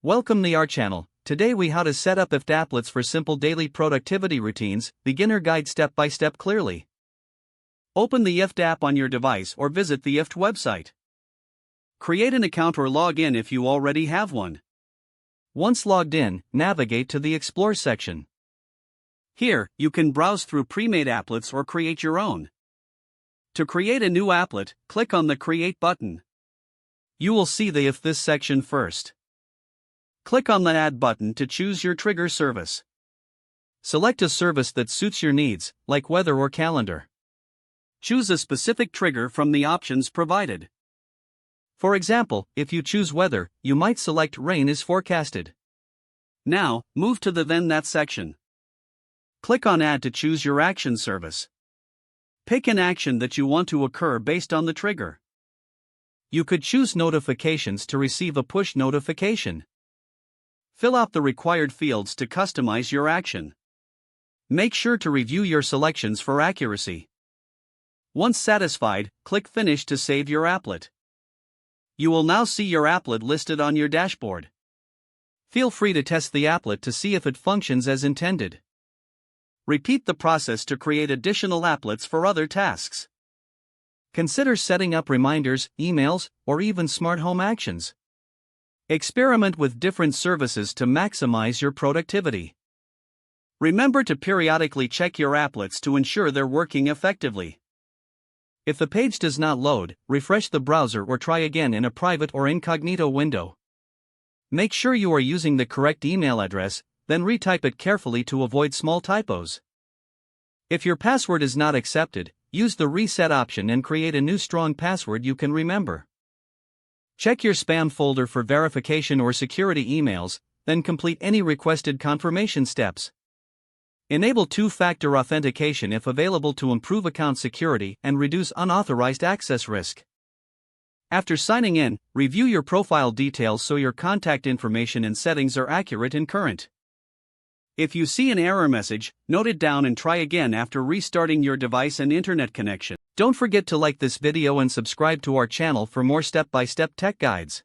Welcome to our channel. Today we how to set up IFTTT applets for simple daily productivity routines, beginner guide step by step clearly. Open the IFTTT app on your device or visit the IFTTT website. Create an account or log in if you already have one. Once logged in, navigate to the Explore section. Here, you can browse through pre-made applets or create your own. To create a new applet, click on the Create button. You will see the IFTTT section first. Click on the Add button to choose your trigger service. Select a service that suits your needs, like weather or calendar. Choose a specific trigger from the options provided. For example, if you choose weather, you might select rain is forecasted. Now, move to the Then That section. Click on Add to choose your action service. Pick an action that you want to occur based on the trigger. You could choose notifications to receive a push notification. Fill out the required fields to customize your action. Make sure to review your selections for accuracy. Once satisfied, click Finish to save your applet. You will now see your applet listed on your dashboard. Feel free to test the applet to see if it functions as intended. Repeat the process to create additional applets for other tasks. Consider setting up reminders, emails, or even smart home actions. Experiment with different services to maximize your productivity. Remember to periodically check your applets to ensure they're working effectively. If the page does not load, refresh the browser or try again in a private or incognito window. Make sure you are using the correct email address, then retype it carefully to avoid small typos. If your password is not accepted, use the reset option and create a new strong password you can remember. Check your spam folder for verification or security emails, then complete any requested confirmation steps. Enable two-factor authentication if available to improve account security and reduce unauthorized access risk. After signing in, review your profile details so your contact information and settings are accurate and current. If you see an error message, note it down and try again after restarting your device and internet connection. Don't forget to like this video and subscribe to our channel for more step-by-step tech guides.